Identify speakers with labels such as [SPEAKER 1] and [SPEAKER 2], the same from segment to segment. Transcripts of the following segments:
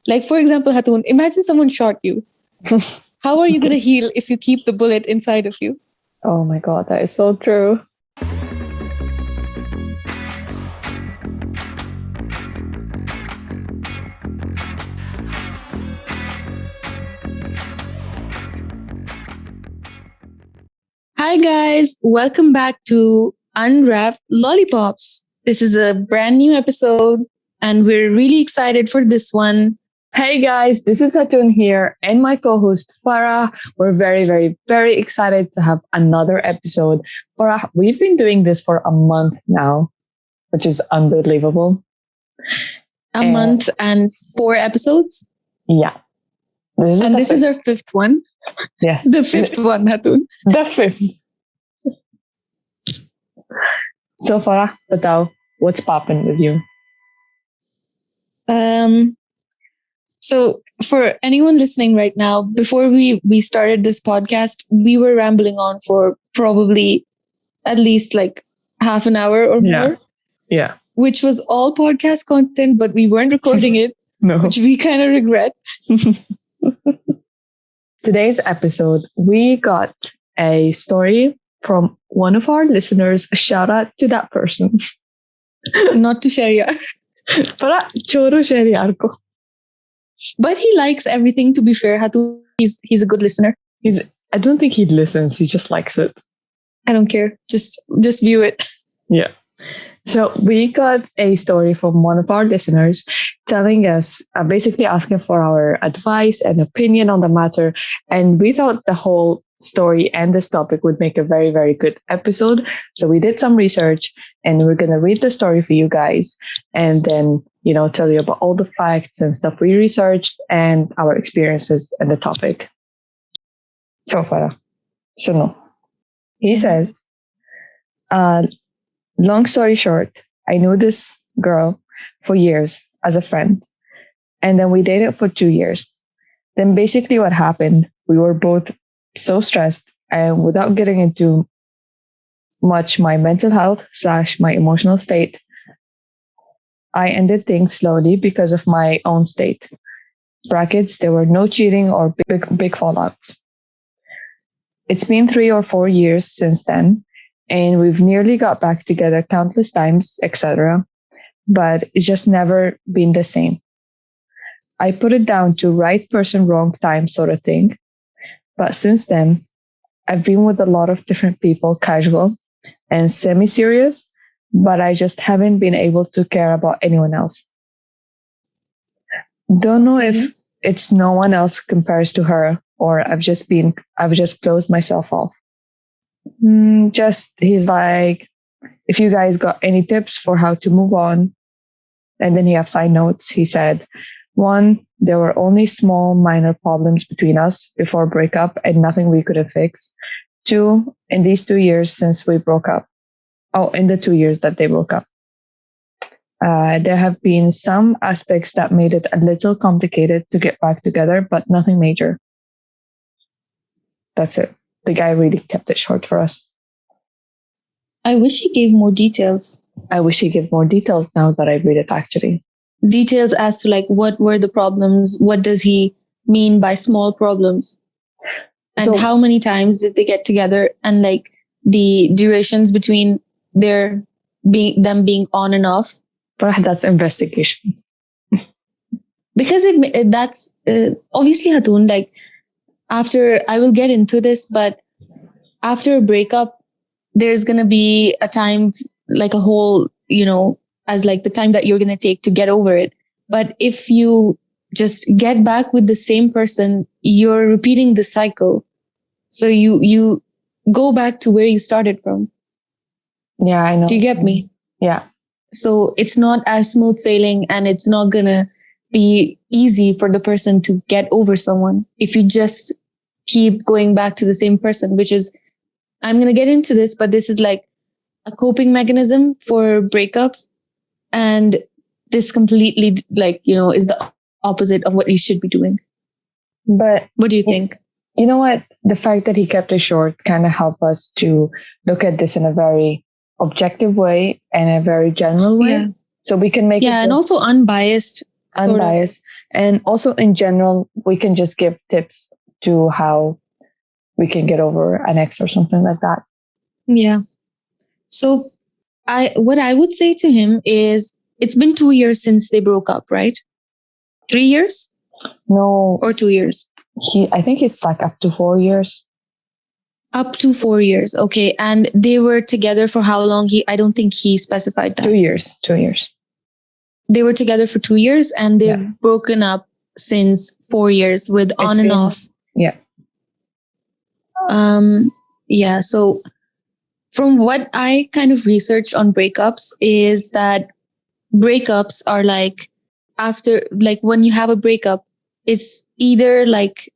[SPEAKER 1] Like, for example, Hatun, imagine someone shot you. How are you going to heal if you keep the bullet inside of you?
[SPEAKER 2] Oh my God, that is so true.
[SPEAKER 1] Hi, guys. Welcome back to Unwrap Lollipops. This is a brand new episode, and we're really excited for this one.
[SPEAKER 2] Hey guys, this is Atun here and my co-host Farah. We're very, very, very excited to have another episode. Farah, we've been doing this for a month now, which is unbelievable.
[SPEAKER 1] A
[SPEAKER 2] And
[SPEAKER 1] month and 4 episodes.
[SPEAKER 2] yeah, this is
[SPEAKER 1] And
[SPEAKER 2] the
[SPEAKER 1] this is
[SPEAKER 2] fifth.
[SPEAKER 1] our fifth one.
[SPEAKER 2] Yes,
[SPEAKER 1] The fifth one, Hatun.
[SPEAKER 2] the fifth. So Farah, batao, what's poppin' with you?
[SPEAKER 1] Um, so for anyone listening right now, before we started this podcast, we were rambling on for probably at least like half an hour or more,
[SPEAKER 2] Yeah.
[SPEAKER 1] which was all podcast content, but we weren't recording it,
[SPEAKER 2] No.
[SPEAKER 1] which we kind of regret.
[SPEAKER 2] Today's episode, we got a story from one of our listeners. A shout out to that person.
[SPEAKER 1] Not to share, yeah.
[SPEAKER 2] Farah, choro share yaar ko.
[SPEAKER 1] But he likes everything, to be fair. Hatu, he's a good listener.
[SPEAKER 2] I don't think he listens. He just likes it.
[SPEAKER 1] I don't care. Just view it.
[SPEAKER 2] Yeah. So we got a story from one of our listeners telling us, basically asking for our advice and opinion on the matter. And we thought the whole story and this topic would make a very, very good episode. So we did some research and we're going to read the story for you guys and then, tell you about all the facts and stuff we researched and our experiences and the topic. So Farah, no. He says, long story short, I knew this girl for years as a friend. And then we dated for 2 years. Then basically what happened, we were both so stressed and without getting into much my mental health / my emotional state, I ended things slowly because of my own state. Brackets, there were no cheating or big fallouts. It's been 3 or 4 years since then, and we've nearly got back together countless times, etc. But it's just never been the same. I put it down to right person, wrong time sort of thing. But since then, I've been with a lot of different people, casual and semi-serious, but I just haven't been able to care about anyone else. Don't know if it's no one else compares to her or I've just closed myself off. He's like, if you guys got any tips for how to move on. And then he have side notes. He said, 1, there were only small minor problems between us before breakup and nothing we could have fixed. 2, in these 2 years since we broke up. Oh, in the 2 years that they broke up. There have been some aspects that made it a little complicated to get back together, but nothing major. That's it. The guy really kept it short for us.
[SPEAKER 1] I wish he gave more details.
[SPEAKER 2] I wish he gave more details now that I read it actually.
[SPEAKER 1] Details as to like what were the problems, what does he mean by small problems? And how many times did they get together and like the durations between them being on and off?
[SPEAKER 2] But that's investigation.
[SPEAKER 1] Because that's obviously Hatun, like after, I will get into this, but after a breakup, there's going to be a time, like a whole, as like the time that you're going to take to get over it. But if you just get back with the same person, you're repeating the cycle. So you go back to where you started from.
[SPEAKER 2] Yeah, I know.
[SPEAKER 1] Do you get me?
[SPEAKER 2] Yeah.
[SPEAKER 1] So it's not as smooth sailing and it's not going to be easy for the person to get over someone if you just keep going back to the same person, which is, I'm going to get into this, but this is like a coping mechanism for breakups. And this completely is the opposite of what you should be doing.
[SPEAKER 2] But
[SPEAKER 1] what do you think?
[SPEAKER 2] You know what? The fact that he kept it short kind of helped us to look at this in a very objective way and a very general way.
[SPEAKER 1] Yeah.
[SPEAKER 2] So we can make it.
[SPEAKER 1] Yeah, and also unbiased. sort of.
[SPEAKER 2] unbiased. And also in general, we can just give tips to how we can get over an ex or something like that.
[SPEAKER 1] Yeah. So what I would say to him is it's been 2 years since they broke up, right? 3 years
[SPEAKER 2] No,
[SPEAKER 1] or 2 years?
[SPEAKER 2] I think it's like up to 4 years.
[SPEAKER 1] Up to 4 years. Okay. And they were together for how long? I don't think he specified that.
[SPEAKER 2] 2 years. 2 years.
[SPEAKER 1] They were together for 2 years and they've
[SPEAKER 2] Yeah.
[SPEAKER 1] broken up since 4 years with
[SPEAKER 2] It's
[SPEAKER 1] on and
[SPEAKER 2] been,
[SPEAKER 1] off.
[SPEAKER 2] yeah.
[SPEAKER 1] Yeah. So from what I kind of researched on breakups is that breakups are like after, like when you have a breakup, it's either like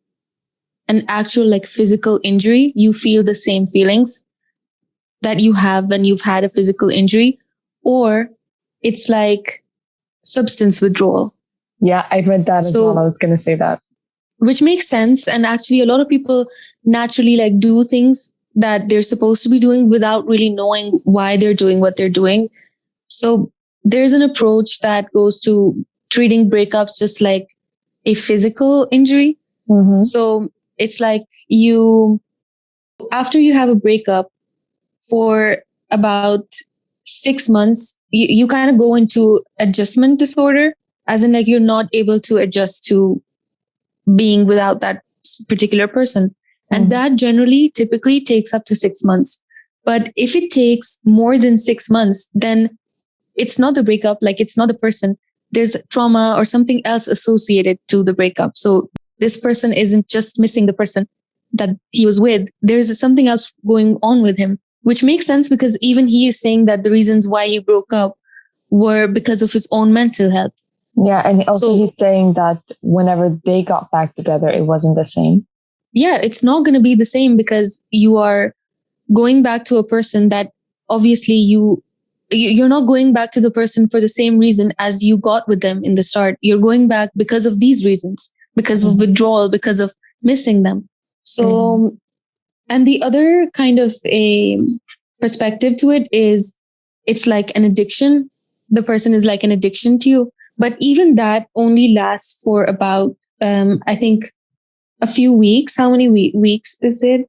[SPEAKER 1] an actual like physical injury. You feel the same feelings that you have when you've had a physical injury, or it's like substance withdrawal.
[SPEAKER 2] Yeah, I read that as well. I
[SPEAKER 1] So,
[SPEAKER 2] was going to say that.
[SPEAKER 1] which makes sense. And actually, a lot of people naturally like do things that they're supposed to be doing without really knowing why they're doing what they're doing. So, there's an approach that goes to treating breakups just like a physical injury.
[SPEAKER 2] Mm-hmm.
[SPEAKER 1] So, it's like after you have a breakup for about 6 months, you kind of go into adjustment disorder, as in like you're not able to adjust to being without that particular person. And that generally typically takes up to 6 months. But if it takes more than 6 months, then it's not the breakup, like it's not the person. There's trauma or something else associated to the breakup. So this person isn't just missing the person that he was with. There's something else going on with him, which makes sense because even he is saying that the reasons why he broke up were because of his own mental health.
[SPEAKER 2] Yeah, and also
[SPEAKER 1] So
[SPEAKER 2] he's saying that whenever they got back together, it wasn't the same.
[SPEAKER 1] yeah, it's not going to be the same because you are going back to a person that obviously you're not going back to the person for the same reason as you got with them in the start. You're going back because of these reasons, because of withdrawal, because of missing them. So, and the other kind of a perspective to it is it's like an addiction. The person is like an addiction to you. But even that only lasts for about, I think, a few weeks. How many weeks is it?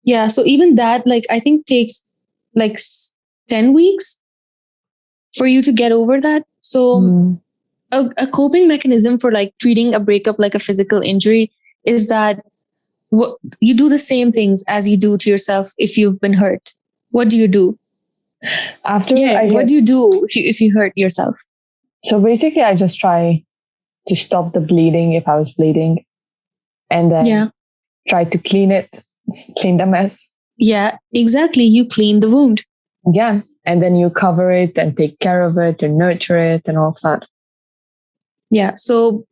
[SPEAKER 1] Yeah. So even that, like, I think takes like 10 weeks for you to get over that. So a coping mechanism for like treating a breakup like a physical injury is that you do the same things as you do to yourself if you've been hurt. What do you do?
[SPEAKER 2] After
[SPEAKER 1] What do you do if you hurt yourself?
[SPEAKER 2] So basically, I just try to stop the bleeding if I was bleeding, and then try to clean the mess.
[SPEAKER 1] Yeah, exactly. You clean the wound.
[SPEAKER 2] Yeah, and then you cover it and take care of it and nurture it and all of that.
[SPEAKER 1] Yeah. So,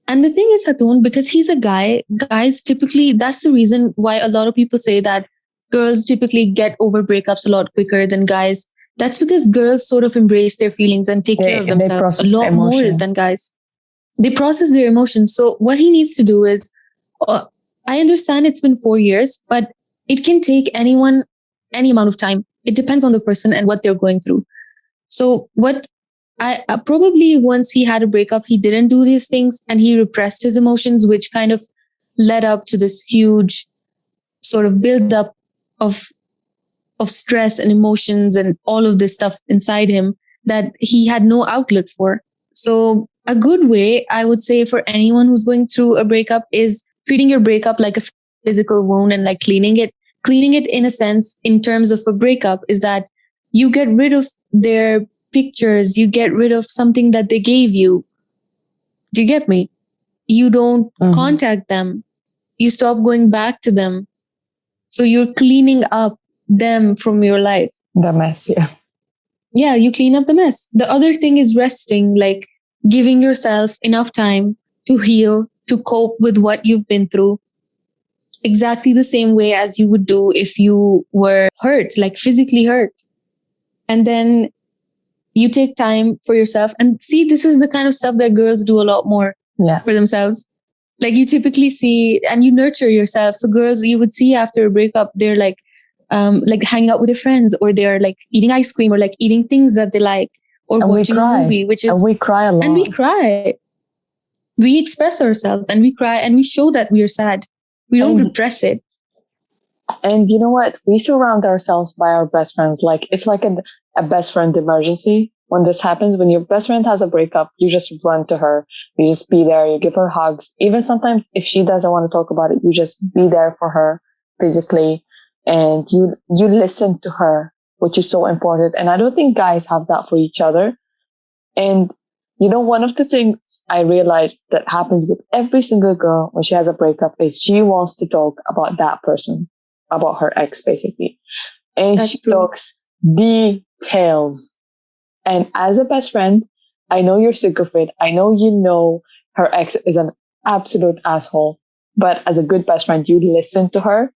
[SPEAKER 1] and the thing is, Hatun, because he's a guy, guys typically, that's the reason why a lot of people say that girls typically get over breakups a lot quicker than guys. That's because girls sort of embrace their feelings and take care of themselves a lot more than guys. They process their emotions. So, what he needs to do is, I understand it's been 4 years, but it can take anyone any amount of time. It depends on the person and what they're going through. So, what I probably once he had a breakup, he didn't do these things and he repressed his emotions, which kind of led up to this huge sort of buildup of stress and emotions and all of this stuff inside him that he had no outlet for. So a good way, I would say, for anyone who's going through a breakup is treating your breakup like a physical wound and like cleaning it. Cleaning it in a sense, in terms of a breakup, is that you get rid of their pictures, you get rid of something that they gave you. Do you get me? You don't contact them. You stop going back to them. So you're cleaning up them from your life.
[SPEAKER 2] The mess, yeah.
[SPEAKER 1] Yeah, you clean up the mess. The other thing is resting, like giving yourself enough time to heal, to cope with what you've been through. Exactly the same way as you would do if you were hurt, like physically hurt. And then you take time for yourself. And see, this is the kind of stuff that girls do a lot more for themselves. Like you typically see and you nurture yourself. So girls, you would see after a breakup, they're like hanging out with their friends, or they're like eating ice cream, or like eating things that they like, or
[SPEAKER 2] And we
[SPEAKER 1] watching a
[SPEAKER 2] cry.
[SPEAKER 1] movie, which
[SPEAKER 2] And
[SPEAKER 1] is,
[SPEAKER 2] we cry a
[SPEAKER 1] and we
[SPEAKER 2] lot.
[SPEAKER 1] cry. We express ourselves and we cry and we show that we are sad. We don't
[SPEAKER 2] And
[SPEAKER 1] repress it.
[SPEAKER 2] and you know what? We surround ourselves by our best friends. Like it's like a best friend emergency. When this happens, when your best friend has a breakup, you just run to her. You just be there. You give her hugs. Even sometimes if she doesn't want to talk about it, you just be there for her physically, and you listen to her, which is so important. And I don't think guys have that for each other. And you know, one of the things I realized that happens with every single girl when she has a breakup is she wants to talk about that person, about her ex, basically. And she
[SPEAKER 1] That's true.
[SPEAKER 2] talks details. And as a best friend, I know you're sick of it. I know you know her ex is an absolute asshole. But as a good best friend, you listen to her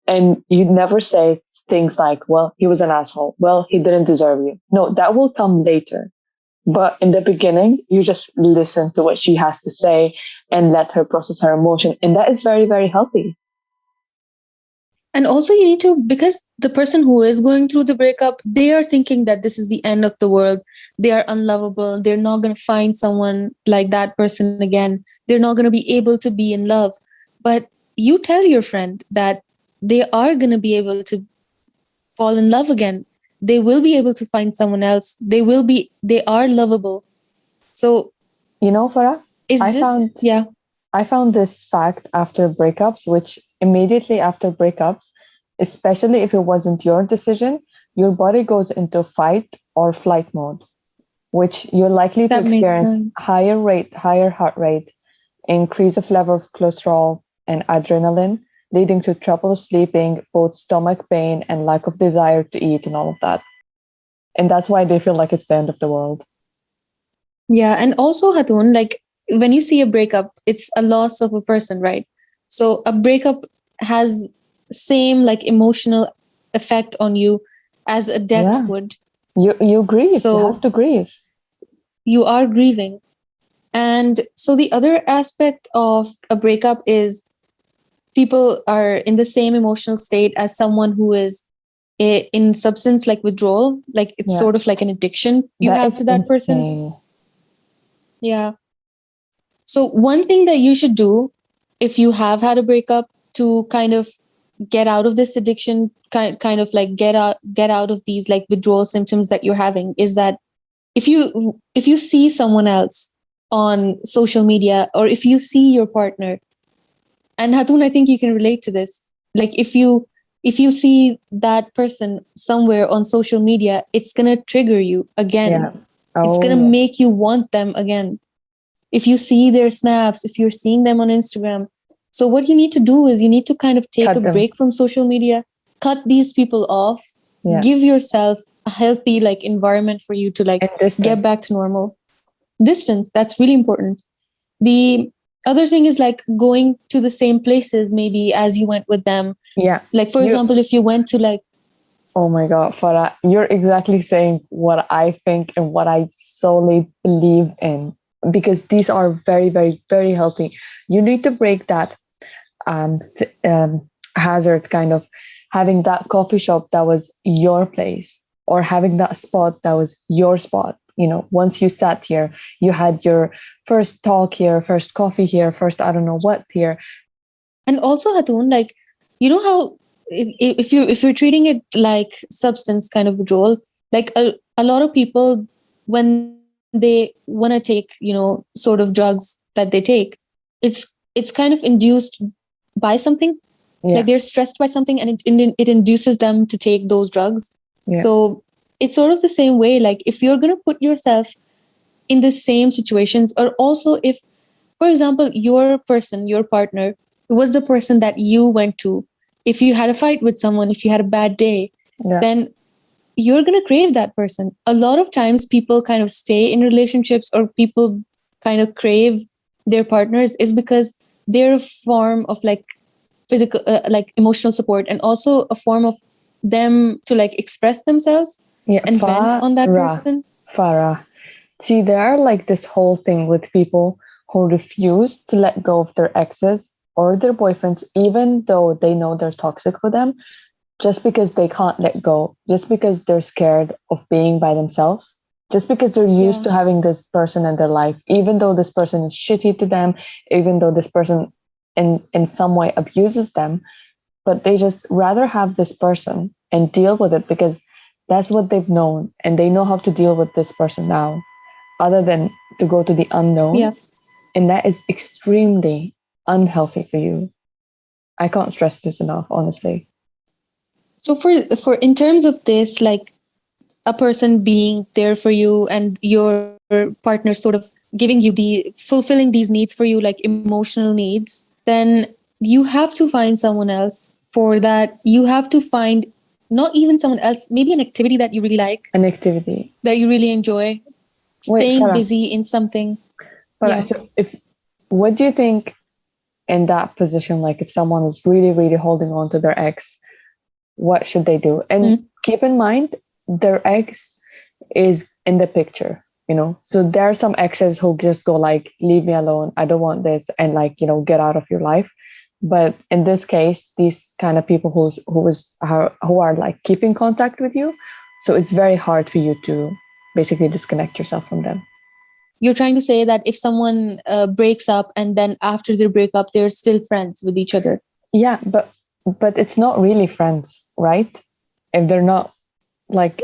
[SPEAKER 2] and you never say things like, well, he was an asshole. Well, he didn't deserve you. No, that will come later. But in the beginning, you just listen to what she has to say and let her process her emotion. And that is very, very healthy.
[SPEAKER 1] And also, you need to, because the person who is going through the breakup, they are thinking that this is the end of the world. They are unlovable. They're not going to find someone like that person again. They're not going to be able to be in love. But you tell your friend that they are going to be able to fall in love again. They will be able to find someone else. They are lovable. So
[SPEAKER 2] You know, Farah,
[SPEAKER 1] it's
[SPEAKER 2] I
[SPEAKER 1] just,
[SPEAKER 2] found
[SPEAKER 1] yeah,
[SPEAKER 2] I found this fact after breakups, which immediately after breakups, especially if it wasn't your decision, your body goes into fight or flight mode, which you're likely to
[SPEAKER 1] that makes
[SPEAKER 2] experience
[SPEAKER 1] sense.
[SPEAKER 2] higher heart rate, increase of level of cholesterol and adrenaline, leading to trouble sleeping, both stomach pain and lack of desire to eat and all of that. And that's why they feel like it's the end of the world.
[SPEAKER 1] Yeah, and also Hatun, like when you see a breakup, it's a loss of a person, right? So a breakup has same like emotional effect on you as a death
[SPEAKER 2] Yeah.
[SPEAKER 1] would.
[SPEAKER 2] You grieve. You have
[SPEAKER 1] So
[SPEAKER 2] to grieve.
[SPEAKER 1] you are grieving. And so the other aspect of a breakup is people are in the same emotional state as someone who is in substance like withdrawal, like it's
[SPEAKER 2] Yeah.
[SPEAKER 1] sort of like an addiction you
[SPEAKER 2] That
[SPEAKER 1] have
[SPEAKER 2] is
[SPEAKER 1] to that person.
[SPEAKER 2] insane.
[SPEAKER 1] Yeah. So one thing that you should do if you have had a breakup to kind of get out of this addiction, kind of like get out of these like withdrawal symptoms that you're having, is that if you see someone else on social media, or if you see your partner, and Hatun, I think you can relate to this. Like if you see that person somewhere on social media, it's gonna trigger you again.
[SPEAKER 2] Yeah.
[SPEAKER 1] It's
[SPEAKER 2] Oh,
[SPEAKER 1] gonna
[SPEAKER 2] yeah.
[SPEAKER 1] make you want them again. If you see their snaps, if you're seeing them on Instagram. So what you need to do is you need to kind of take a
[SPEAKER 2] Cut them.
[SPEAKER 1] break from social media, cut these people off,
[SPEAKER 2] Yeah.
[SPEAKER 1] give yourself a healthy like environment for you to like
[SPEAKER 2] And
[SPEAKER 1] get
[SPEAKER 2] distance.
[SPEAKER 1] back to normal. Distance, that's really important. The other thing is like going to the same places maybe as you went with them.
[SPEAKER 2] Yeah.
[SPEAKER 1] Like for
[SPEAKER 2] You,
[SPEAKER 1] example, if you went to like,
[SPEAKER 2] oh my God, Farah, you're exactly saying what I think and what I solely believe in, because these are very, very, very healthy. You need to break that hazard, kind of having that coffee shop that was your place, or having that spot that was your spot. You know, once you sat here, you had your first talk here, first coffee here, first I don't know what here.
[SPEAKER 1] and also Hatun, like you know how if you're treating it like substance kind of withdrawal, like a lot of people when they want to take sort of drugs that they take, it's kind of induced by something, like they're
[SPEAKER 2] Yeah,
[SPEAKER 1] stressed by something, and it induces them to take those drugs.
[SPEAKER 2] yeah,
[SPEAKER 1] So it's sort of the same way, like if you're going to put yourself in the same situations, or also if, for example, your partner was the person that you went to, if you had a fight with someone, if you had a bad day,
[SPEAKER 2] yeah,
[SPEAKER 1] then you're going to crave that person. A lot of times people kind of stay in relationships, or people kind of crave their partners, is because they're a form of like physical like emotional support, and also a form of them to like express themselves
[SPEAKER 2] yeah.
[SPEAKER 1] and vent on that
[SPEAKER 2] Farah,
[SPEAKER 1] person.
[SPEAKER 2] Farah. See, there are like this whole thing with people who refuse to let go of their exes or their boyfriends, even though they know they're toxic for them, just because they can't let go, just because they're scared of being by themselves. just because they're used
[SPEAKER 1] Yeah.
[SPEAKER 2] to having this person in their life, even though this person is shitty to them, even though this person in some way abuses them, but they just rather have this person and deal with it because that's what they've known and they know how to deal with this person now, other than to go to the unknown.
[SPEAKER 1] Yeah.
[SPEAKER 2] And that is extremely unhealthy for you. I can't stress this enough, honestly.
[SPEAKER 1] So for in terms of this, like a person being there for you and your partner sort of giving you fulfilling these needs for you, like emotional needs, then you have to find someone else for that. You have to find not even someone else, maybe an activity that you really like,
[SPEAKER 2] An activity.
[SPEAKER 1] that you really enjoy,
[SPEAKER 2] Wait,
[SPEAKER 1] staying
[SPEAKER 2] Farah.
[SPEAKER 1] busy in something.
[SPEAKER 2] Farah,
[SPEAKER 1] Yeah.
[SPEAKER 2] so if what do you think in that position? Like if someone is really, really holding on to their ex, what should they do? And
[SPEAKER 1] Mm.
[SPEAKER 2] keep in mind, their ex is in the picture, you know. So there are some exes who just go like, leave me alone, I don't want this, and like, you know, get out of your life. But in this case, these kind of people who are like keeping contact with you, so it's very hard for you to basically disconnect yourself from them.
[SPEAKER 1] You're trying to say that if someone breaks up and then after their breakup, they're still friends with each other.
[SPEAKER 2] Yeah, but it's not really friends, right? If they're not like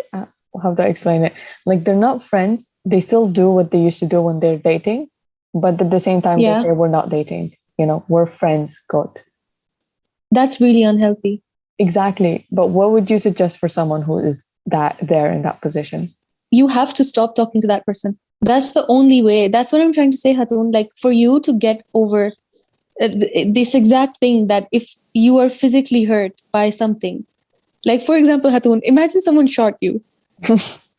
[SPEAKER 2] how do I explain it? Like they're not friends. They still do what they used to do when they're dating, but at the same time they
[SPEAKER 1] Yeah.
[SPEAKER 2] say we're not dating. You know, we're friends. Good.
[SPEAKER 1] That's really unhealthy.
[SPEAKER 2] Exactly. But what would you suggest for someone who is that there in that position?
[SPEAKER 1] You have to stop talking to that person. That's the only way. That's what I'm trying to say, Hatun. Like for you to get over this exact thing, that if you are physically hurt by something, like for example, Hatun, imagine someone shot you.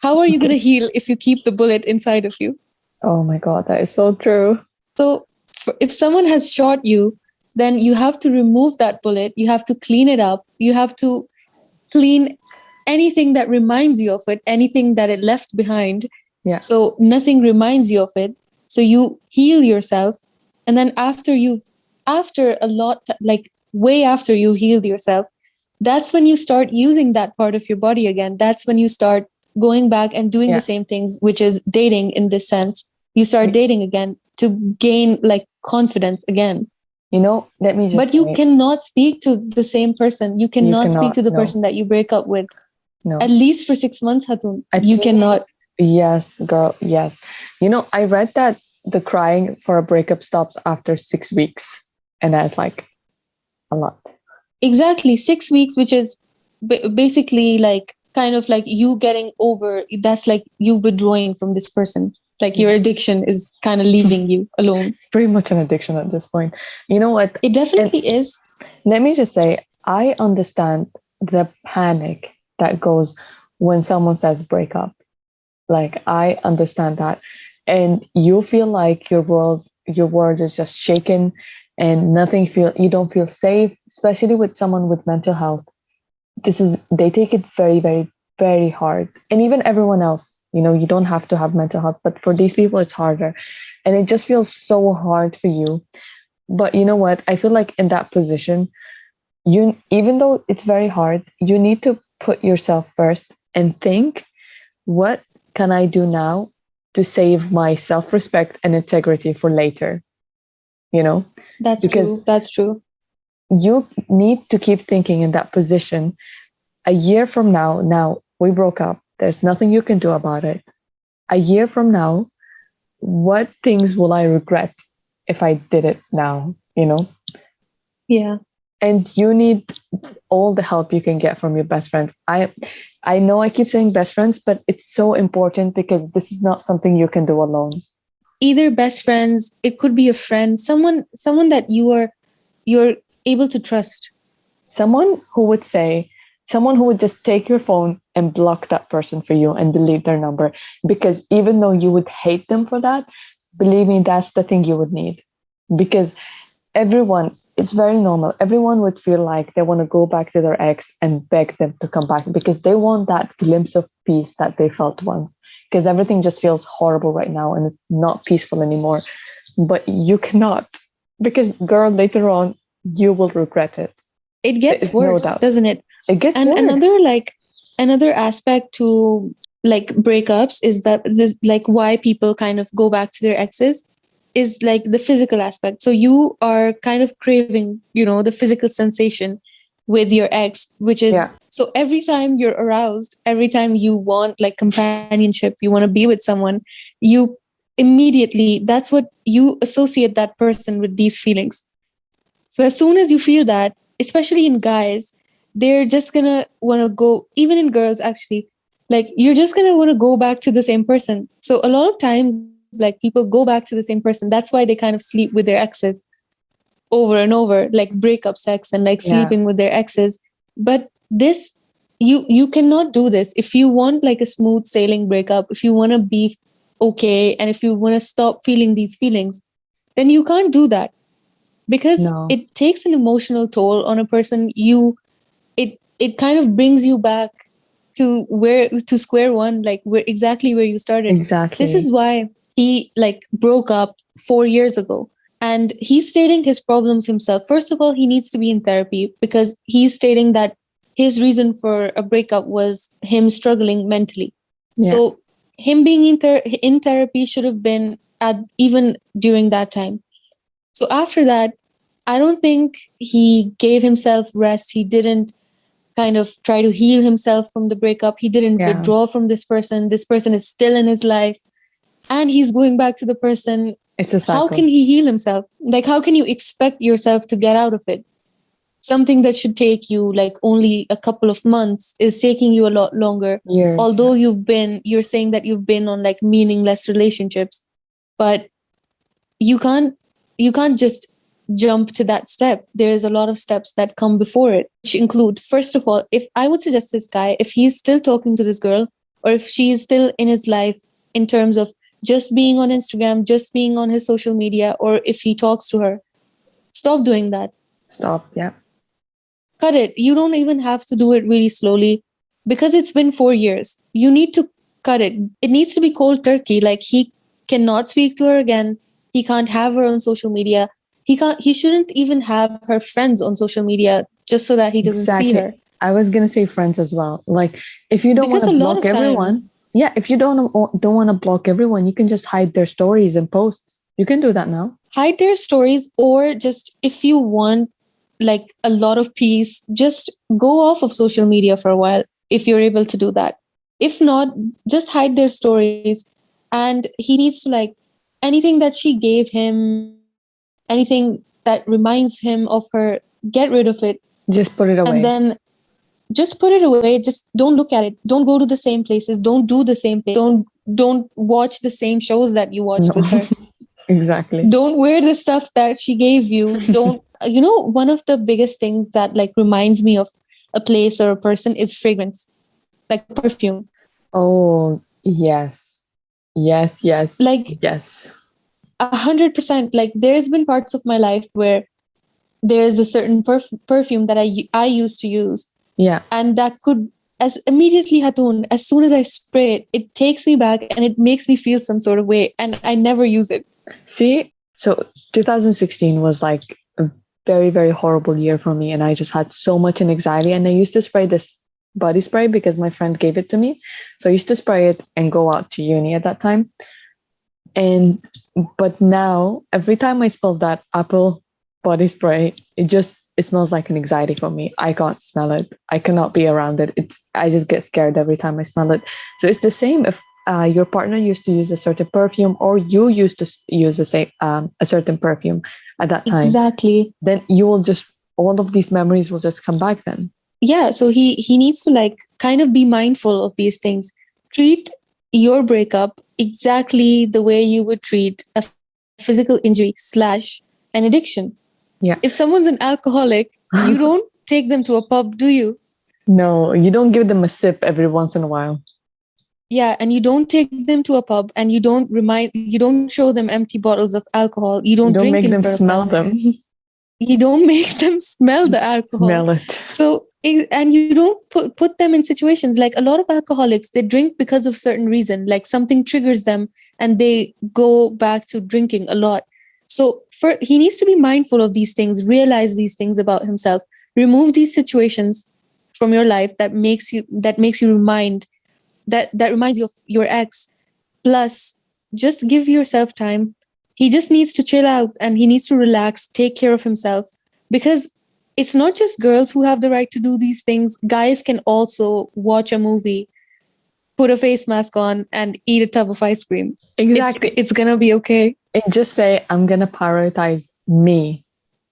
[SPEAKER 1] How are you going to heal if you keep the bullet inside of you?
[SPEAKER 2] Oh my God, that is so true.
[SPEAKER 1] So if someone has shot you, then you have to remove that bullet. You have to clean it up. You have to clean anything that reminds you of it, anything that it left behind.
[SPEAKER 2] Yeah.
[SPEAKER 1] So nothing reminds you of it. So you heal yourself. And then after a lot, like way after you healed yourself, that's when you start using that part of your body again. That's when you start going back and doing the
[SPEAKER 2] Yeah.
[SPEAKER 1] same things, which is dating in this sense. You start dating again to gain like confidence again.
[SPEAKER 2] You know, let me just
[SPEAKER 1] But you
[SPEAKER 2] say,
[SPEAKER 1] cannot speak to the same person. You
[SPEAKER 2] you
[SPEAKER 1] cannot speak
[SPEAKER 2] cannot,
[SPEAKER 1] to the
[SPEAKER 2] no,
[SPEAKER 1] person that you break up with. At
[SPEAKER 2] no.
[SPEAKER 1] least for 6 months, Hatun.
[SPEAKER 2] At
[SPEAKER 1] You
[SPEAKER 2] least,
[SPEAKER 1] cannot.
[SPEAKER 2] yes, girl, yes. You know, I read that the crying for a breakup stops after 6 weeks, and that's like a lot.
[SPEAKER 1] Exactly. 6 weeks, which is basically like kind of like you getting over, that's like you withdrawing from this person. Like your
[SPEAKER 2] Yeah.
[SPEAKER 1] addiction is kind of leaving you alone.
[SPEAKER 2] It's pretty much an addiction at this point. You know what?
[SPEAKER 1] It
[SPEAKER 2] And
[SPEAKER 1] definitely is.
[SPEAKER 2] let me just say, I understand the panic that goes when someone says break up. Like I understand that. And you feel like your world is just shaken and nothing feel you don't feel safe, especially with someone with mental health. This is they take it very, very, very hard. And even everyone else, you know, you don't have to have mental health, but for these people it's harder. And it just feels so hard for you. But you know what? I feel like in that position, you even though it's very hard, you need to put yourself first and think, what can I do now to save my self-respect and integrity for later? You know,
[SPEAKER 1] That's
[SPEAKER 2] because
[SPEAKER 1] true. That's true.
[SPEAKER 2] you need to keep thinking in that position. A year from now we broke up. There's nothing you can do about it. A year from now, what things will I regret if I did it now? You know,
[SPEAKER 1] Yeah.
[SPEAKER 2] and you need all the help you can get from your best friends. I know I keep saying best friends, but it's so important because this is not something you can do alone.
[SPEAKER 1] Either best friends, it could be a friend, someone that you're able to trust.
[SPEAKER 2] Someone who would say, someone who would just take your phone and block that person for you and delete their number. Because even though you would hate them for that, believe me, that's the thing you would need. Because everyone, it's very normal. Everyone would feel like they want to go back to their ex and beg them to come back because they want that glimpse of peace that they felt once. Because everything just feels horrible right now and it's not peaceful anymore. But you cannot, because girl, later on, you will regret it.
[SPEAKER 1] It
[SPEAKER 2] There
[SPEAKER 1] gets
[SPEAKER 2] is no
[SPEAKER 1] worse,
[SPEAKER 2] doubt.
[SPEAKER 1] doesn't it?
[SPEAKER 2] It gets
[SPEAKER 1] And
[SPEAKER 2] worse.
[SPEAKER 1] another aspect to like breakups is that this, like why people kind of go back to their exes is like the physical aspect. So you are kind of craving, the physical sensation with your ex, which is
[SPEAKER 2] Yeah.
[SPEAKER 1] so every time you're aroused, every time you want like companionship, you want to be with someone, you immediately, that's what you associate that person with these feelings. So as soon as you feel that, especially in guys, they're just gonna want to go, even in girls actually, like you're just gonna want to go back to the same person. So a lot of times, like people go back to the same person. That's why they kind of sleep with their exes over and over, like breakup sex and like
[SPEAKER 2] Yeah.
[SPEAKER 1] sleeping with their exes. But this, you cannot do this if you want like a smooth sailing breakup. If you want to be okay, and if you want to stop feeling these feelings, then you can't do that, because
[SPEAKER 2] No.
[SPEAKER 1] it takes an emotional toll on a person. It kind of brings you back to square one, like where exactly where you started. This
[SPEAKER 2] Exactly.
[SPEAKER 1] is why he like broke up 4 years ago, and he's stating his problems himself. First of all, he needs to be in therapy, because he's stating that his reason for a breakup was him struggling mentally.
[SPEAKER 2] Yeah.
[SPEAKER 1] So him being in therapy should have been at even during that time. So after that, I don't think he gave himself rest. He didn't kind of try to heal himself from the breakup. He didn't
[SPEAKER 2] Yeah.
[SPEAKER 1] withdraw from this person. This person is still in his life, and he's going back to the person.
[SPEAKER 2] It's a
[SPEAKER 1] How can
[SPEAKER 2] cycle.
[SPEAKER 1] he heal himself? Like, how can you expect yourself to get out of it? Something that should take you like only a couple of months is taking you a lot longer.
[SPEAKER 2] Years.
[SPEAKER 1] Although you're saying that you've been on like meaningless relationships, but you can't you can't just jump to that step. There's a lot of steps that come before it, which include, first of all, if I would suggest this guy, if he's still talking to this girl, or if she's still in his life, in terms of just being on Instagram, just being on his social media, or if he talks to her, stop doing that.
[SPEAKER 2] Stop. Yeah.
[SPEAKER 1] Cut it. You don't even have to do it really slowly, because it's been 4 years. You need to cut it. It needs to be cold turkey. Like he cannot speak to her again. He can't have her on social media. He shouldn't even have her friends on social media just so that he doesn't see her.
[SPEAKER 2] Exactly. I was gonna say friends as well. Like, if you don't want
[SPEAKER 1] Because
[SPEAKER 2] to
[SPEAKER 1] a lot
[SPEAKER 2] block
[SPEAKER 1] of time,
[SPEAKER 2] everyone, yeah, if you don't want to block everyone, you can just hide their stories and posts. You can do that now.
[SPEAKER 1] hide their stories, or just if you want like a lot of peace, just go off of social media for a while if you're able to do that. If not, just hide their stories. And he needs to like, anything that she gave him, anything that reminds him of her, get rid of it.
[SPEAKER 2] Just put it
[SPEAKER 1] And
[SPEAKER 2] away.
[SPEAKER 1] then just put it away. Just don't look at it. Don't go to the same places. Don't do the same thing. Don't watch the same shows that you
[SPEAKER 2] No.
[SPEAKER 1] watched with her.
[SPEAKER 2] Exactly.
[SPEAKER 1] Don't wear the stuff that she gave you. Don't, one of the biggest things that like reminds me of a place or a person is fragrance, like a perfume.
[SPEAKER 2] Oh, yes. Yes, yes,
[SPEAKER 1] Like
[SPEAKER 2] yes.
[SPEAKER 1] 100%. Like there's been parts of my life where there's a certain perfume that I used to use,
[SPEAKER 2] Yeah.
[SPEAKER 1] and that could, as immediately Hatun, as soon as I spray it, it takes me back and it makes me feel some sort of way, and I never use it.
[SPEAKER 2] See, so 2016 was like a very, very horrible year for me. And I just had so much anxiety. And I used to spray this body spray because my friend gave it to me. So I used to spray it and go out to uni at that time. And but now every time I smell that Apple body spray, it smells like an anxiety for me. I can't smell it. I cannot be around it. I just get scared every time I smell it. So it's the same if your partner used to use a certain perfume, or you used to use a certain perfume at that time,
[SPEAKER 1] Exactly.
[SPEAKER 2] then you will just all of these memories will just come back then.
[SPEAKER 1] Yeah, so he needs to like kind of be mindful of these things. Treat your breakup exactly the way you would treat a physical injury slash an addiction. If
[SPEAKER 2] Yeah.
[SPEAKER 1] someone's an alcoholic, you don't take them to a pub, do you?
[SPEAKER 2] No, you don't give them a sip every once in a while.
[SPEAKER 1] Yeah, and you don't take them to a pub, and you don't show them empty bottles of alcohol. You don't
[SPEAKER 2] You
[SPEAKER 1] drink
[SPEAKER 2] don't
[SPEAKER 1] in
[SPEAKER 2] make
[SPEAKER 1] front
[SPEAKER 2] them
[SPEAKER 1] of them.
[SPEAKER 2] smell them.
[SPEAKER 1] You don't make them smell the alcohol.
[SPEAKER 2] Smell it.
[SPEAKER 1] So and you don't put them in situations, like a lot of alcoholics, they drink because of certain reason, like something triggers them and they go back to drinking a lot. So he needs to be mindful of these things, realize these things about himself, remove these situations from your life that makes you remind that reminds you of your ex. Plus, just give yourself time. He just needs to chill out and he needs to relax, take care of himself. Because it's not just girls who have the right to do these things. Guys can also watch a movie, put a face mask on, and eat a tub of ice cream.
[SPEAKER 2] Exactly.
[SPEAKER 1] It's gonna be okay.
[SPEAKER 2] And just say, I'm going to prioritize me,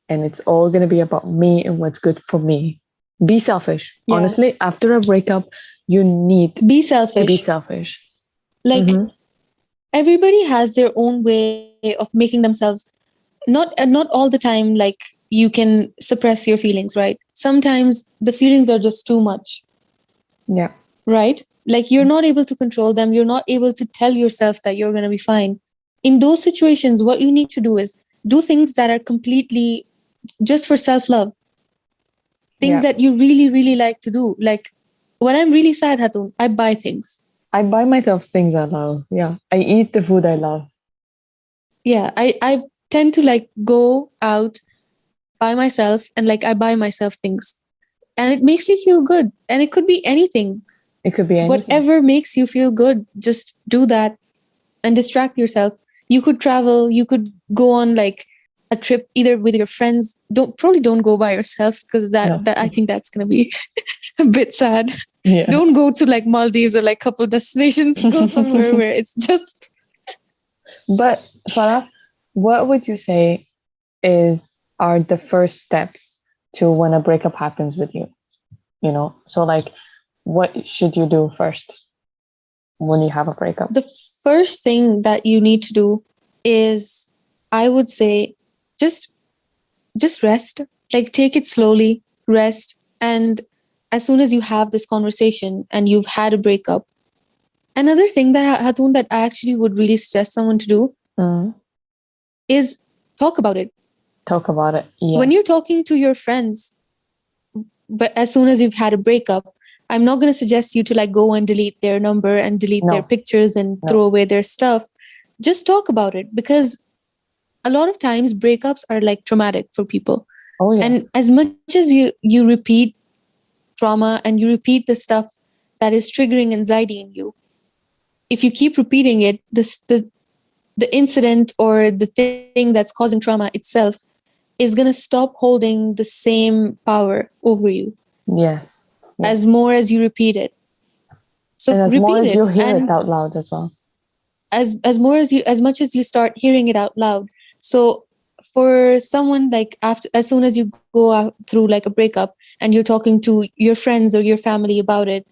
[SPEAKER 2] and it's all going to be about me and what's good for me. Be selfish.
[SPEAKER 1] Yeah.
[SPEAKER 2] Honestly, after a breakup, you need
[SPEAKER 1] Be
[SPEAKER 2] to be
[SPEAKER 1] selfish.
[SPEAKER 2] selfish.
[SPEAKER 1] Like
[SPEAKER 2] Mm-hmm.
[SPEAKER 1] everybody has their own way of making themselves not all the time like you can suppress your feelings, right? Sometimes the feelings are just too much,
[SPEAKER 2] Yeah.
[SPEAKER 1] right? Like you're not able to control them, you're not able to tell yourself that you're going to be fine. In those situations, what you need to do is do things that are completely just for self love, things
[SPEAKER 2] Yeah.
[SPEAKER 1] that you really really like to do. Like when I'm really sad, Hatun, I buy things.
[SPEAKER 2] I buy myself things I love. Yeah. I eat the food I love.
[SPEAKER 1] Yeah, I tend to like go out by myself and like I buy myself things, and it makes you feel good, and it could be anything.
[SPEAKER 2] It could be anything.
[SPEAKER 1] Whatever makes you feel good, just do that and distract yourself. You could travel, you could go on like a trip either with your friends. Don't go by yourself, because
[SPEAKER 2] No.
[SPEAKER 1] that I think that's going to be a bit sad.
[SPEAKER 2] Yeah.
[SPEAKER 1] Don't go to like Maldives or like couple destinations. Go somewhere where it's just
[SPEAKER 2] But Farah, what would you say is are the first steps to when a breakup happens with you? You know, so like, what should you do first when you have a breakup?
[SPEAKER 1] the first thing that you need to do is, I would say, just just rest. Like take it slowly, rest. And as soon as you have this conversation and you've had a breakup, another thing that Hatun, that I actually would really suggest someone to do
[SPEAKER 2] Mm,
[SPEAKER 1] is talk about it.
[SPEAKER 2] talk about it.
[SPEAKER 1] When
[SPEAKER 2] Yeah.
[SPEAKER 1] you're talking to your friends, but as soon as you've had a breakup, I'm not going to suggest you to like go and delete their number and delete their
[SPEAKER 2] No.
[SPEAKER 1] pictures and
[SPEAKER 2] No.
[SPEAKER 1] throw away their stuff. Just talk about it, because a lot of times breakups are like traumatic for people.
[SPEAKER 2] Oh yeah.
[SPEAKER 1] And as much as you repeat trauma and you repeat the stuff that is triggering anxiety in you, if you keep repeating it, the incident or the thing that's causing trauma itself is going to stop holding the same power over you
[SPEAKER 2] Yes.
[SPEAKER 1] as
[SPEAKER 2] Yes.
[SPEAKER 1] more as you repeat it. So
[SPEAKER 2] And as more
[SPEAKER 1] repeat
[SPEAKER 2] as you
[SPEAKER 1] it,
[SPEAKER 2] hear it
[SPEAKER 1] and
[SPEAKER 2] out loud as well.
[SPEAKER 1] as more as you, as much as you start hearing it out loud. So for someone like, after, as soon as you go out through like a breakup and you're talking to your friends or your family about it,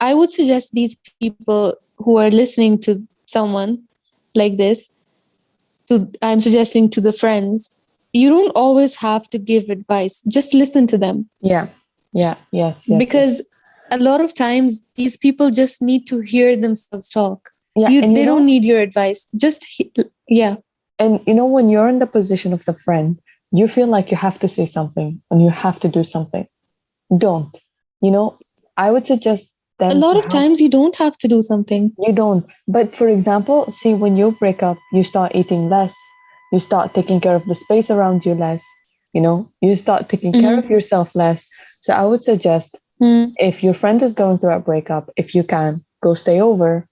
[SPEAKER 1] I would suggest these people who are listening to someone like this, I'm suggesting to the friends, you don't always have to give advice. Just listen to them,
[SPEAKER 2] Yeah. Yeah. Yes. Yes. Yes.
[SPEAKER 1] because a lot of times these people just need to hear themselves talk.
[SPEAKER 2] Yeah.
[SPEAKER 1] You
[SPEAKER 2] And you
[SPEAKER 1] They don't
[SPEAKER 2] know,
[SPEAKER 1] need your advice. Yeah,
[SPEAKER 2] when you're in the position of the friend, you feel like you have to say something and you have to do something. Don't. You know, I would suggest
[SPEAKER 1] a
[SPEAKER 2] them
[SPEAKER 1] lot
[SPEAKER 2] to
[SPEAKER 1] of
[SPEAKER 2] help.
[SPEAKER 1] times you don't have to do something.
[SPEAKER 2] You don't. But for example, see, when you break up, you start eating less, you start taking care of the space around you less, you start taking care
[SPEAKER 1] Mm-hmm.
[SPEAKER 2] of yourself less. So I would suggest,
[SPEAKER 1] Mm.
[SPEAKER 2] if your friend is going through a breakup, if you can, go stay over,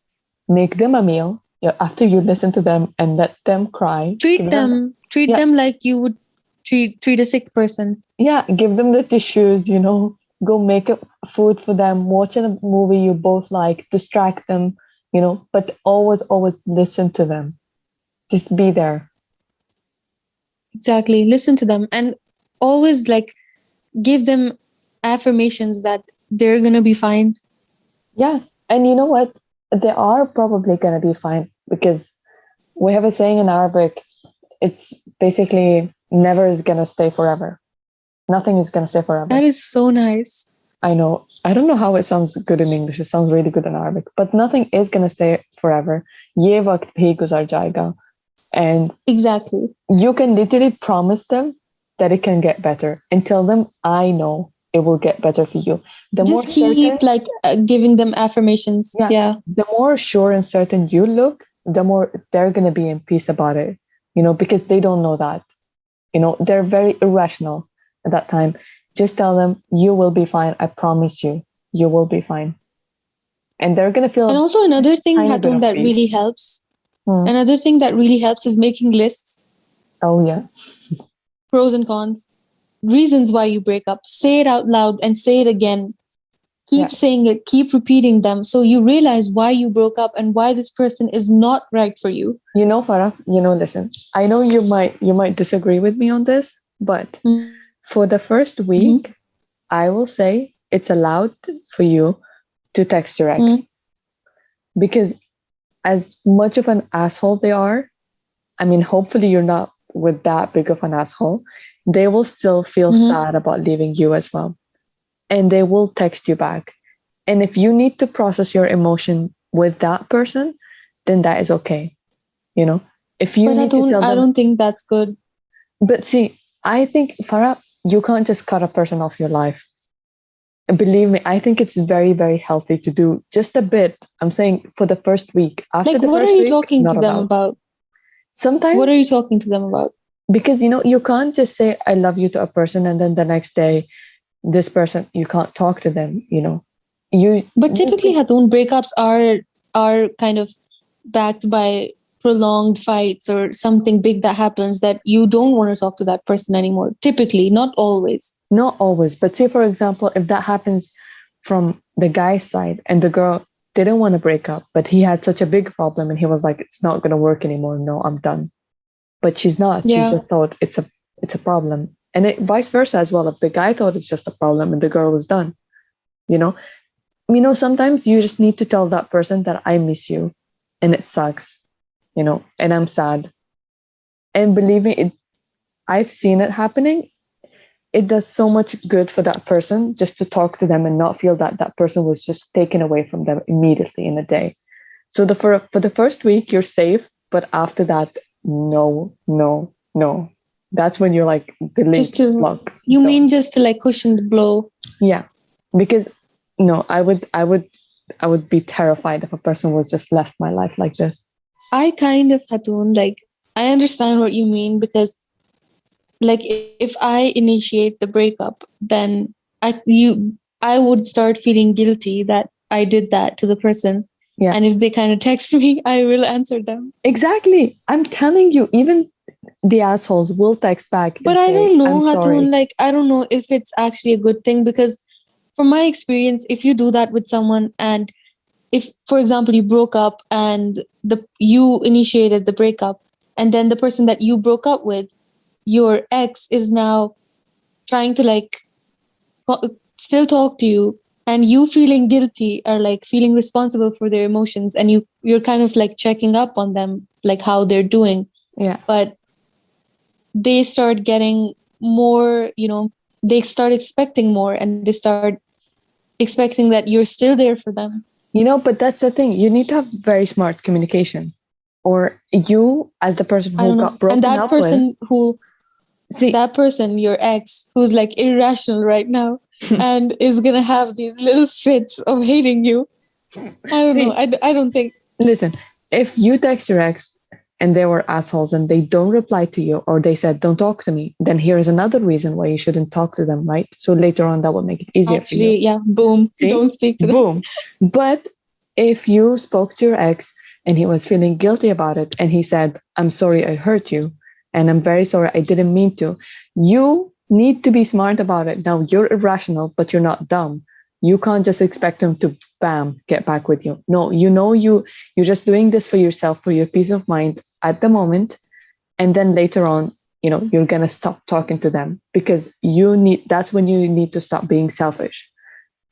[SPEAKER 2] make them a meal, after you listen to them and let them cry.
[SPEAKER 1] Treat them, treat
[SPEAKER 2] Yeah,
[SPEAKER 1] them like you would treat a sick person.
[SPEAKER 2] yeah, give them the tissues, go make up food for them, watch a movie you both like, distract them, but always, always listen to them. Just be there.
[SPEAKER 1] Exactly. Listen to them and always like give them affirmations that they're gonna be fine.
[SPEAKER 2] Yeah. And you know what? They are probably going to be fine because we have a saying in Arabic, it's basically never is going to stay forever. Nothing is going to stay
[SPEAKER 1] That
[SPEAKER 2] forever.
[SPEAKER 1] is so nice.
[SPEAKER 2] I know. I don't know how it sounds good in English. It sounds really good in Arabic, but nothing is going to stay forever. ये वक्त भी गुजर जाएगा. And
[SPEAKER 1] Exactly.
[SPEAKER 2] you can literally promise them that it can get better and tell them, I know it will get better for you. The more
[SPEAKER 1] Just keep
[SPEAKER 2] certain,
[SPEAKER 1] like giving them affirmations.
[SPEAKER 2] yeah,
[SPEAKER 1] Yeah.
[SPEAKER 2] the more sure and certain you look, the more they're going to be in peace about it, because they don't know that. They're very irrational at that time. Just tell them, you will be fine. I promise you, you will be fine. And they're going to
[SPEAKER 1] And
[SPEAKER 2] feel
[SPEAKER 1] also
[SPEAKER 2] just
[SPEAKER 1] another
[SPEAKER 2] a
[SPEAKER 1] thing,
[SPEAKER 2] tiny bit
[SPEAKER 1] Hatun,
[SPEAKER 2] of
[SPEAKER 1] that really
[SPEAKER 2] peace.
[SPEAKER 1] helps.
[SPEAKER 2] Hmm.
[SPEAKER 1] Another thing that really helps is making lists,
[SPEAKER 2] Oh, yeah.
[SPEAKER 1] pros and cons, reasons why you break up. Say it out loud and say it again.
[SPEAKER 2] Yeah.
[SPEAKER 1] Keep saying it, keep repeating them so you realize why you broke up and why this person is not right for you.
[SPEAKER 2] Farah, listen, I know you might disagree with me on this, but for the first
[SPEAKER 1] Mm-hmm.
[SPEAKER 2] week, I will say it's allowed for you to text your
[SPEAKER 1] Mm-hmm.
[SPEAKER 2] ex because as much of an asshole they are, I mean, hopefully you're not with that big of an asshole. They will still feel
[SPEAKER 1] Mm-hmm.
[SPEAKER 2] sad about leaving you as well. And they will text you back. And if you need to process your emotion with that person, then that is okay. You know, if you
[SPEAKER 1] But
[SPEAKER 2] need to tell
[SPEAKER 1] I
[SPEAKER 2] them,
[SPEAKER 1] don't think that's good.
[SPEAKER 2] but see, I think, Farah, you can't just cut a person off your life. And believe me, I think it's very, very healthy to do just a bit. I'm saying for the first week. After
[SPEAKER 1] Like,
[SPEAKER 2] the
[SPEAKER 1] what are
[SPEAKER 2] first
[SPEAKER 1] you
[SPEAKER 2] week,
[SPEAKER 1] talking
[SPEAKER 2] not
[SPEAKER 1] to them
[SPEAKER 2] allowed.
[SPEAKER 1] about? What
[SPEAKER 2] Sometimes,
[SPEAKER 1] are you talking to them about?
[SPEAKER 2] because you can't just say I love you to a person and then the next day this person you can't talk to them. You
[SPEAKER 1] But
[SPEAKER 2] need
[SPEAKER 1] typically,
[SPEAKER 2] to.
[SPEAKER 1] Hatun, breakups are kind of backed by prolonged fights or something big that happens that you don't want to talk to that person anymore. Typically, not always.
[SPEAKER 2] Not always, but say for example, if that happens from the guy's side and the girl didn't want to break up, but he had such a big problem and he was like, it's not gonna work anymore. No, I'm done. But she's not. She
[SPEAKER 1] Yeah.
[SPEAKER 2] just thought it's a problem. And vice versa as well. If the guy thought it's just a problem and the girl was done, you know, sometimes you just need to tell that person that I miss you and it sucks, and I'm sad. And believe me, I've seen it happening. It does so much good for that person just to talk to them and not feel that that person was just taken away from them immediately in a day. So for the first week you're safe, but after that, no, no, no. That's when you're like the link
[SPEAKER 1] Just to,
[SPEAKER 2] lock
[SPEAKER 1] you
[SPEAKER 2] done.
[SPEAKER 1] mean just to like cushion the blow?
[SPEAKER 2] Yeah, because no, I would be terrified if a person was just left my life like this.
[SPEAKER 1] I kind of, Hatun, like, I understand what you mean because, like, if I initiate the breakup, then I would start feeling guilty that I did that to the person.
[SPEAKER 2] Yeah,
[SPEAKER 1] And if they kind of text me, I will answer them.
[SPEAKER 2] exactly. I'm telling you, even the assholes will text back
[SPEAKER 1] But
[SPEAKER 2] and
[SPEAKER 1] I
[SPEAKER 2] say,
[SPEAKER 1] don't
[SPEAKER 2] "I'm
[SPEAKER 1] know, Hatun,
[SPEAKER 2] sorry."
[SPEAKER 1] like, I don't know if it's actually a good thing because, from my experience, if you do that with someone and if, for example, you broke up and you initiated the breakup, and then the person that you broke up with, your ex, is now trying to like still talk to you, and you feeling guilty or like feeling responsible for their emotions, and you're kind of like checking up on them, like how they're doing,
[SPEAKER 2] Yeah.
[SPEAKER 1] but they start getting more, they start expecting more, and they start expecting that you're still there for them.
[SPEAKER 2] But that's the thing. You need to have very smart communication. Or you, as the person
[SPEAKER 1] I
[SPEAKER 2] who
[SPEAKER 1] don't know.
[SPEAKER 2] got
[SPEAKER 1] And
[SPEAKER 2] broken up with, see,
[SPEAKER 1] that person, your ex, who's like irrational right now and is gonna have these little fits of hating you. I don't know.
[SPEAKER 2] see,
[SPEAKER 1] I don't think.
[SPEAKER 2] listen, if you text your ex and they were assholes and they don't reply to you or they said, don't talk to me, then here is another reason why you shouldn't talk to them, right? So later on, that will make it easier for you.
[SPEAKER 1] Actually, yeah, boom.
[SPEAKER 2] See?
[SPEAKER 1] Don't speak to them.
[SPEAKER 2] Boom. But if you spoke to your ex and he was feeling guilty about it and he said, I'm sorry I hurt you and I'm very sorry I didn't mean to, you need to be smart about it. Now you're irrational, but you're not dumb. You can't just expect him to bam get back with you. No, you're just doing this for yourself, for your peace of mind at the moment. And then later on, you're gonna stop talking to them because that's when you need to stop being selfish.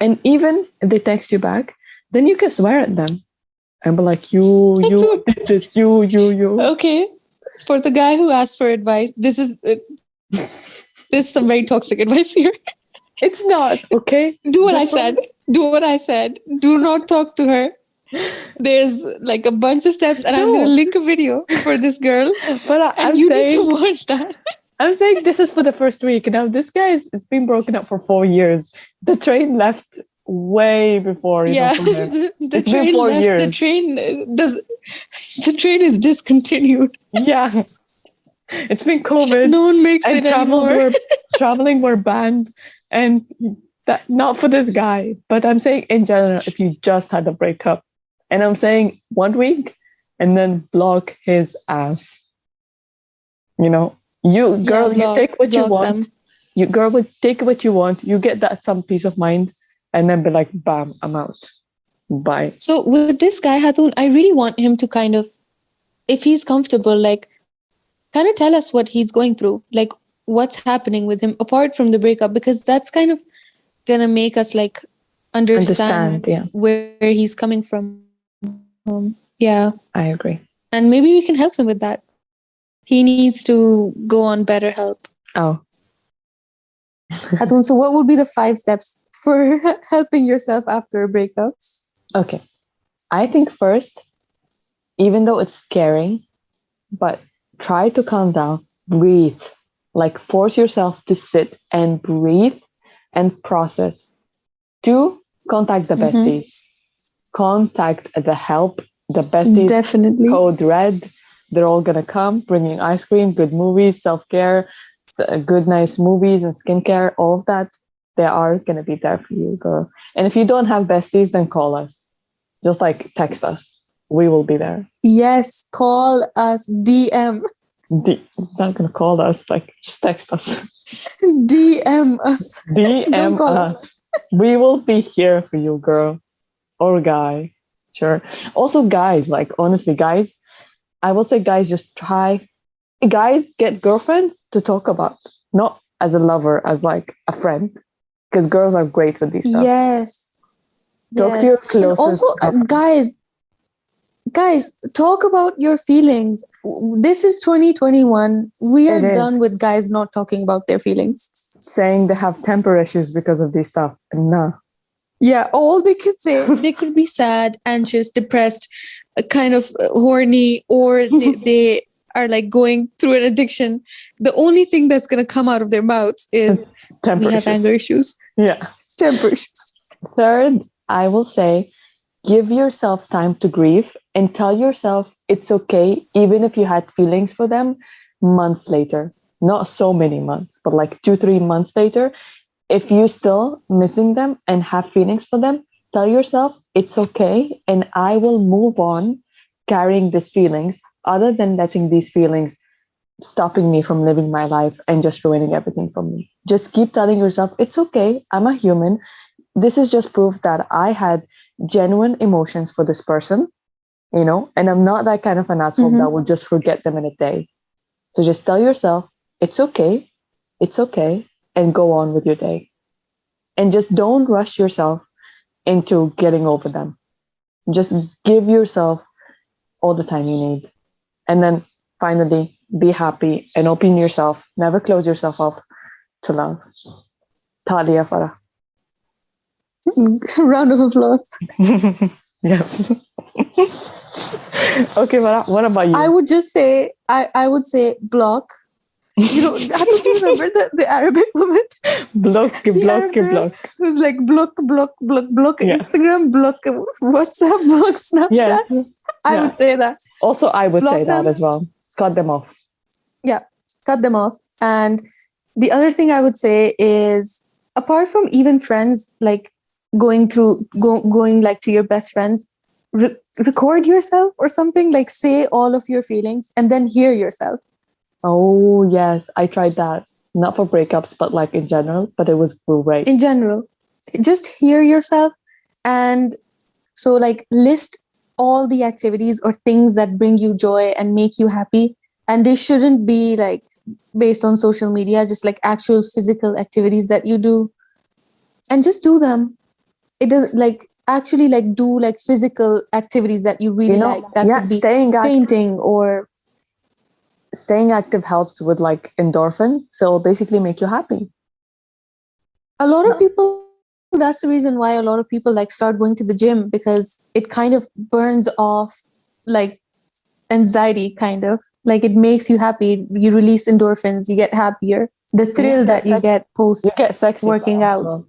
[SPEAKER 2] And even if they text you back, then you can swear at them and be like, this is you.
[SPEAKER 1] Okay, for the guy who asked for advice, this is some very toxic advice here.
[SPEAKER 2] It's not, okay?
[SPEAKER 1] Do what I
[SPEAKER 2] This
[SPEAKER 1] said.
[SPEAKER 2] one,
[SPEAKER 1] Do what I said. Do not talk to her. There's like a bunch of steps, and I'm gonna
[SPEAKER 2] no.
[SPEAKER 1] link a video for this girl,
[SPEAKER 2] But
[SPEAKER 1] and you need to watch that.
[SPEAKER 2] I'm saying this is for the first week. Now, this guy it's been broken up for 4 years. The train left way before,
[SPEAKER 1] Yeah,
[SPEAKER 2] for him.
[SPEAKER 1] the
[SPEAKER 2] It's been
[SPEAKER 1] train
[SPEAKER 2] four
[SPEAKER 1] left.
[SPEAKER 2] years.
[SPEAKER 1] The train is discontinued.
[SPEAKER 2] Yeah. It's been COVID
[SPEAKER 1] No one makes
[SPEAKER 2] and
[SPEAKER 1] it anymore.
[SPEAKER 2] traveling were banned. And That not for this guy, but I'm saying in general, if you just had a breakup, and I'm saying 1 week, and then block his ass. You know, you
[SPEAKER 1] Yeah,
[SPEAKER 2] girl, you take what you
[SPEAKER 1] block
[SPEAKER 2] want.
[SPEAKER 1] them.
[SPEAKER 2] You girl would take what you want. You get that some peace of mind, and then be like, bam, I'm out. Bye.
[SPEAKER 1] So with this guy, Hatun, I really want him to kind of, if he's comfortable, like kind of tell us what he's going through, like what's happening with him apart from the breakup, because that's kind of gonna make us like understand
[SPEAKER 2] Understand? Yeah,
[SPEAKER 1] where he's coming from. Yeah.
[SPEAKER 2] I agree.
[SPEAKER 1] And maybe we can help him with that. He needs to go on better help.
[SPEAKER 2] Oh,
[SPEAKER 1] Hatun, so what would be the 5 steps for helping yourself after a breakup?
[SPEAKER 2] okay. I think first, even though it's scary, but try to calm down, breathe, like force yourself to sit and breathe and process. Two, contact the
[SPEAKER 1] Mm-hmm.
[SPEAKER 2] besties, contact the help, the besties,
[SPEAKER 1] Definitely.
[SPEAKER 2] code red. They're all gonna come, bringing ice cream, good movies, self care, good nice movies and skincare, all of that. They are gonna be there for you, girl. And if you don't have besties, then call us. Just like text us. We will be there.
[SPEAKER 1] Yes, call us, DM.
[SPEAKER 2] Not gonna call us, like just text us.
[SPEAKER 1] DM us. Don't
[SPEAKER 2] DM
[SPEAKER 1] call us.
[SPEAKER 2] us. We will be here for you, girl or guy. Sure. Also, guys, like honestly, guys, I will say, guys, just try. Guys, get girlfriends to talk about, not as a lover, as like a friend, because girls are great with these stuff.
[SPEAKER 1] Yes.
[SPEAKER 2] Talk to
[SPEAKER 1] Yes.
[SPEAKER 2] your
[SPEAKER 1] And also,
[SPEAKER 2] closest girlfriend.
[SPEAKER 1] guys, talk about your feelings. This is 2021. We are
[SPEAKER 2] It is
[SPEAKER 1] done with guys not talking about their feelings.
[SPEAKER 2] saying they have temper issues because of these stuff. No.
[SPEAKER 1] Yeah, all they could say, they could be sad, anxious, depressed, kind of horny, or they are like going through an addiction. The only thing that's going to come out of their mouths is we
[SPEAKER 2] Temper
[SPEAKER 1] have
[SPEAKER 2] issues.
[SPEAKER 1] anger issues,
[SPEAKER 2] Yeah.
[SPEAKER 1] temper issues.
[SPEAKER 2] Third, I will say give yourself time to grieve and tell yourself it's okay, even if you had feelings for them months later. Not so many months, but like 2, 3 months later. If you still missing them and have feelings for them, tell yourself it's okay and I will move on carrying these feelings other than letting these feelings stopping me from living my life and just ruining everything for me. Just keep telling yourself it's okay. I'm a human. This is just proof that I had genuine emotions for this person, and I'm not that kind of an asshole
[SPEAKER 1] Mm-hmm.
[SPEAKER 2] that would just forget them in a day. So just tell yourself it's okay, and go on with your day. And just don't rush yourself into getting over them. Just give yourself all the time you need. And then finally, be happy and open yourself. Never close yourself up to love. Talia Farah.
[SPEAKER 1] Round of applause.
[SPEAKER 2] Yes. Okay, Farah, what about
[SPEAKER 1] I
[SPEAKER 2] you?
[SPEAKER 1] would just say, I would say block. You know, don't you remember the Arabic woman?
[SPEAKER 2] Block,
[SPEAKER 1] The
[SPEAKER 2] block,
[SPEAKER 1] Arab girl
[SPEAKER 2] block.
[SPEAKER 1] who's like block
[SPEAKER 2] Yeah.
[SPEAKER 1] Instagram, block WhatsApp, block
[SPEAKER 2] Yeah.
[SPEAKER 1] Snapchat. I
[SPEAKER 2] Yeah.
[SPEAKER 1] would say that.
[SPEAKER 2] Also, I would say
[SPEAKER 1] Block
[SPEAKER 2] that
[SPEAKER 1] them.
[SPEAKER 2] as well. Cut them off.
[SPEAKER 1] Yeah, cut them off. And the other thing I would say is, apart from even friends, like going like to your best friends, record yourself or something, like say all of your feelings and then hear yourself
[SPEAKER 2] Oh, yes. I tried that. Not for breakups, but like in general, but it was great.
[SPEAKER 1] in general. Just hear yourself. And so, like, list all the activities or things that bring you joy and make you happy. And they shouldn't be like based on social media, just like actual physical activities that you do. And just do them. It does like actually like do like physical activities that you really like. That
[SPEAKER 2] Yeah,
[SPEAKER 1] could be painting or
[SPEAKER 2] staying active helps with like endorphin, so it'll basically make you happy.
[SPEAKER 1] a lot of people. That's the reason why a lot of people like start going to the gym, because it kind of burns off like anxiety, kind of like it makes you happy. You release endorphins, you get happier, the
[SPEAKER 2] And
[SPEAKER 1] thrill that you get
[SPEAKER 2] you
[SPEAKER 1] post
[SPEAKER 2] get sexy
[SPEAKER 1] working
[SPEAKER 2] as
[SPEAKER 1] out,
[SPEAKER 2] well.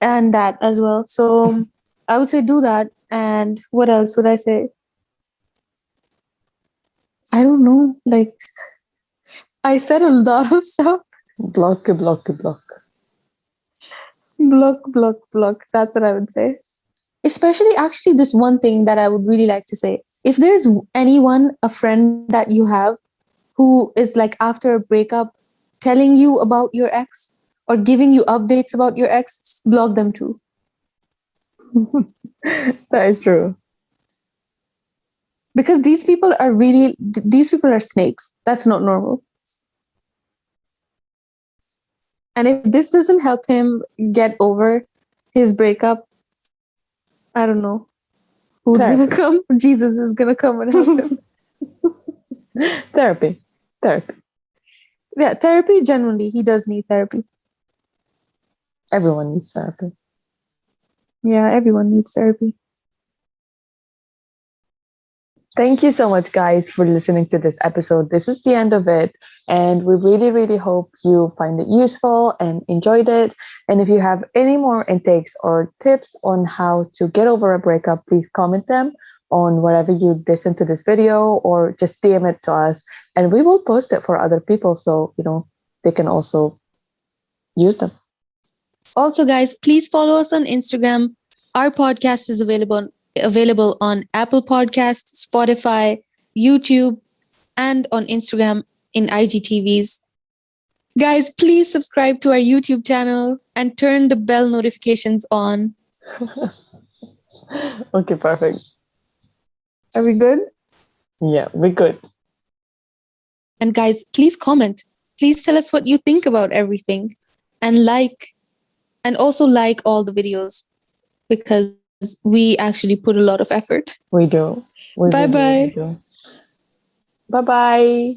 [SPEAKER 1] and that as well. So I would say do that. And what else would I say? I don't know, like I said a lot of stuff.
[SPEAKER 2] Block, block, block.
[SPEAKER 1] Block, block, block. That's what I would say. Especially, actually, this one thing that I would really like to say. If there's anyone, a friend that you have, who is like after a breakup telling you about your ex or giving you updates about your ex, block them too.
[SPEAKER 2] That is true.
[SPEAKER 1] Because these people are snakes. That's not normal. And if this doesn't help him get over his breakup, I don't know who's gonna
[SPEAKER 2] Therapy.
[SPEAKER 1] come. Jesus is gonna come and help him.
[SPEAKER 2] Therapy. Therapy.
[SPEAKER 1] Yeah, therapy. Generally, he does need therapy.
[SPEAKER 2] Everyone needs therapy.
[SPEAKER 1] Yeah, everyone needs therapy.
[SPEAKER 2] Thank you so much, guys, for listening to this episode. This is the end of it. And we really, really hope you find it useful and enjoyed it. And if you have any more intakes or tips on how to get over a breakup, please comment them on wherever you listen to this video or just DM it to us. And we will post it for other people so, they can also use them.
[SPEAKER 1] Also, guys, please follow us on Instagram. Our podcast is available on Apple Podcasts, Spotify, YouTube, and on Instagram in IGTVs. Guys, please subscribe to our YouTube channel and turn the bell notifications on.
[SPEAKER 2] Okay, perfect.
[SPEAKER 1] Are we good?
[SPEAKER 2] Yeah, we're good.
[SPEAKER 1] And guys, please comment. Please tell us what you think about everything. And also like all the videos because we actually put a lot of effort.
[SPEAKER 2] We do. We
[SPEAKER 1] Bye
[SPEAKER 2] really, really
[SPEAKER 1] bye.
[SPEAKER 2] do. Bye bye.